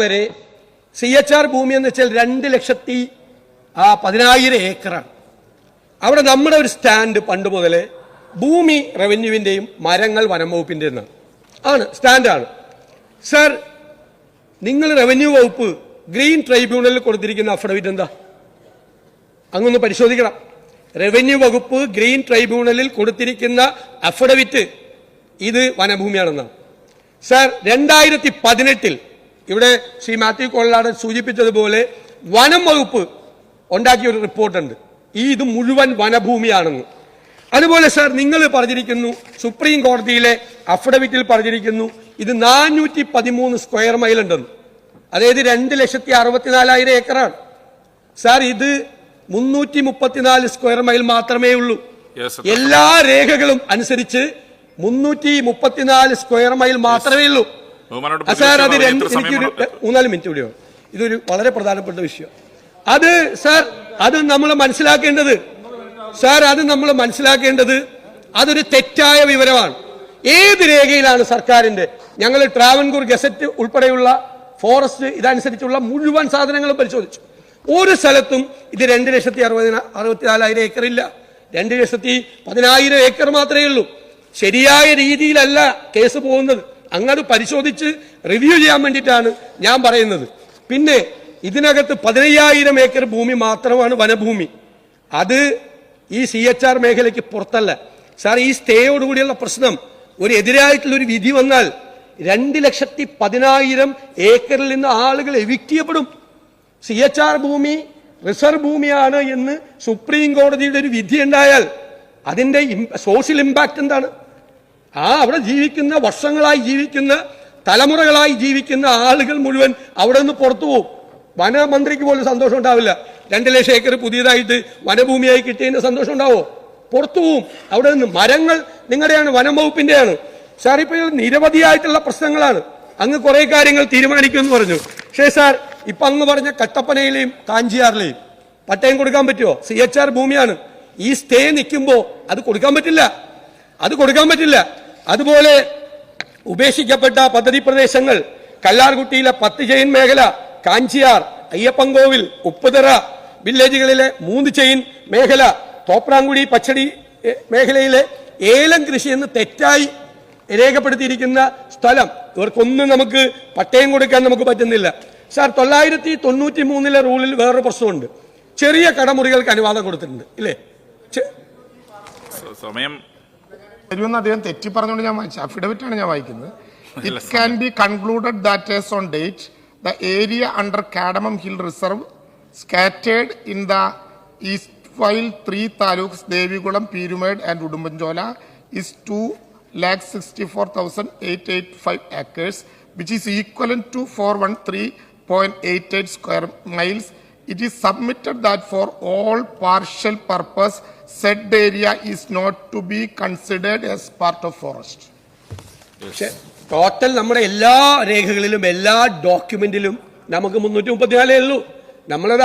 വരെ CHR ഭൂമി എന്ന് വെച്ചാൽ 2,10,000 ഏക്കറാണ്. അവിടെ നമ്മുടെ ഒരു സ്റ്റാൻഡ് പണ്ട് മുതലേ ഭൂമി റവന്യൂവിന്റെയും മരങ്ങൾ വനം വകുപ്പിന്റെയും ആണ് സ്റ്റാൻഡാണ്. സർ, നിങ്ങൾ റവന്യൂ വകുപ്പ് ഗ്രീൻ ട്രൈബ്യൂണലിൽ കൊടുത്തിരിക്കുന്ന അഫിഡവിറ്റ് എന്താ? അങ്ങൊന്ന് പരിശോധിക്കണം. റവന്യൂ വകുപ്പ് ഗ്രീൻ ട്രൈബ്യൂണലിൽ കൊടുത്തിരിക്കുന്ന അഫിഡവിറ്റ് ഇത് വനഭൂമിയാണെന്നാണ്. സർ, 2018 ഇവിടെ ശ്രീ മാത്യു കൊള്ളാടൻ സൂചിപ്പിച്ചതുപോലെ വനം വകുപ്പ് ഉണ്ടാക്കിയ ഒരു റിപ്പോർട്ടുണ്ട്, ഇത് മുഴുവൻ വനഭൂമിയാണെന്ന്. അതുപോലെ സർ, നിങ്ങൾ പറഞ്ഞിരിക്കുന്നു, സുപ്രീം കോടതിയിലെ അഫിഡവിറ്റിൽ പറഞ്ഞിരിക്കുന്നു ഇത് 413 സ്ക്വയർ മൈൽ ഉണ്ടെന്ന്. അതായത് 2,64,000 ഏക്കറാണ്. സാർ, ഇത് 334 സ്ക്വയർ മൈൽ മാത്രമേ ഉള്ളൂ. എല്ലാ രേഖകളും അനുസരിച്ച് 334 സ്ക്വയർ മൈൽ മാത്രമേ ഉള്ളൂ. സാർ, അത് എനിക്കൊരു 3-4 മിനിറ്റ് കൂടിയാണ്. ഇതൊരു വളരെ പ്രധാനപ്പെട്ട വിഷയം. അത് സാർ, അത് നമ്മൾ മനസ്സിലാക്കേണ്ടത് അതൊരു തെറ്റായ വിവരമാണ്. ഏത് രേഖയിലാണ് സർക്കാരിന്റെ, ഞങ്ങൾ ട്രാവൻകൂർ ഗസറ്റ് ഉൾപ്പെടെയുള്ള ഫോറസ്റ്റ് ഇതനുസരിച്ചുള്ള മുഴുവൻ സാധനങ്ങളും പരിശോധിച്ചു. ഒരു സ്ഥലത്തും ഇത് 2,64,000 ഏക്കർ ഇല്ല. 2,10,000 ഏക്കർ മാത്രമേ ഉള്ളൂ. ശരിയായ രീതിയിലല്ല കേസ് പോകുന്നത്. അങ്ങോട്ട് പരിശോധിച്ച് റിവ്യൂ ചെയ്യാൻ വേണ്ടിയിട്ടാണ് ഞാൻ പറയുന്നത്. പിന്നെ ഇതിനകത്ത് 15,000 ഏക്കർ ഭൂമി മാത്രമാണ് വനഭൂമി. അത് ഈ CHR മേഖലയ്ക്ക് പുറത്തല്ല. സാർ, ഈ സ്റ്റേയോടുകൂടിയുള്ള പ്രശ്നം, ഒരു എതിരായിട്ടുള്ളൊരു വിധി വന്നാൽ 2,10,000 ഏക്കറിൽ നിന്ന് ആളുകൾ എവിക്റ്റ് ചെയ്യപ്പെടും. CHR ഭൂമി റിസർവ് ഭൂമിയാണ് എന്ന് സുപ്രീം കോടതിയുടെ ഒരു വിധി ഉണ്ടായാൽ അതിന്റെ സോഷ്യൽ ഇമ്പാക്ട് എന്താണ്? അവിടെ ജീവിക്കുന്ന, വർഷങ്ങളായി ജീവിക്കുന്ന, തലമുറകളായി ജീവിക്കുന്ന ആളുകൾ മുഴുവൻ അവിടെ നിന്ന് പുറത്തു പോകും. വനമന്ത്രിക്ക് പോലും സന്തോഷം ഉണ്ടാവില്ല. 2,00,000 ഏക്കർ പുതിയതായിട്ട് വനഭൂമിയായി കിട്ടിയതിന്റെ സന്തോഷം ഉണ്ടാവോ? പുറത്തു പോവും. അവിടെ നിന്ന് മരങ്ങൾ നിങ്ങളുടെയാണ്, വനം വകുപ്പിന്റെയാണ്. സാർ, ഇപ്പോൾ നിരവധിയായിട്ടുള്ള പ്രശ്നങ്ങളാണ്. അങ്ങ് കുറെ കാര്യങ്ങൾ തീരുമാനിക്കുമെന്ന് പറഞ്ഞു. പക്ഷേ സാർ, ഇപ്പൊ അങ്ങ് പറഞ്ഞ കട്ടപ്പനയിലെയും കാഞ്ചിയാറിലെയും പട്ടയം കൊടുക്കാൻ പറ്റുമോ? CHR ഭൂമിയാണ്. ഈ സ്റ്റേ നിൽക്കുമ്പോ അത് കൊടുക്കാൻ പറ്റില്ല. അതുപോലെ ഉപേക്ഷിക്കപ്പെട്ട പദ്ധതി പ്രദേശങ്ങൾ, കല്ലാർകുട്ടിയിലെ 10 ചെയിൻ മേഖല, കാഞ്ചിയാർ, അയ്യപ്പൻകോവിൽ, ഉപ്പുതറ വില്ലേജുകളിലെ 3 ചെയിൻ മേഖല, തോപ്രാങ്കുടി പച്ചടി മേഖലയിലെ ഏലം കൃഷി എന്ന് തെറ്റായി രേഖപ്പെടുത്തിയിരിക്കുന്ന സ്ഥലം, ഇവർക്കൊന്നും നമുക്ക് പട്ടയം കൊടുക്കാൻ നമുക്ക് പറ്റുന്നില്ല. സാർ, 993 റൂളിൽ വേറൊരു പ്രശ്നമുണ്ട്. ചെറിയ കടമുറികൾക്ക് അനുവാദം കൊടുത്തിട്ടുണ്ട്, ഇല്ലേ? സമയം അദ്ദേഹം തെറ്റി പറഞ്ഞുകൊണ്ട് ഞാൻ വായിച്ചു. അഫിഡവിറ്റ് ആണ് ഞാൻ വായിക്കുന്നത്. It can be concluded that as on date the area under cardamom hill reserve scattered in the east while 3 taluks Devikulam, Peermade and Udumbanchola is 2,64,885 acres, which is equivalent to 413.88 square miles. It is submitted that for all partial purpose, said area is not to be considered as part of forest. Total നമ്മുടെ എല്ലാ രേഖകളിലും എല്ലാ ഡോക്യുമെന്റിലും നമുക്ക് 334 ഉള്ളൂ. നമ്മളത്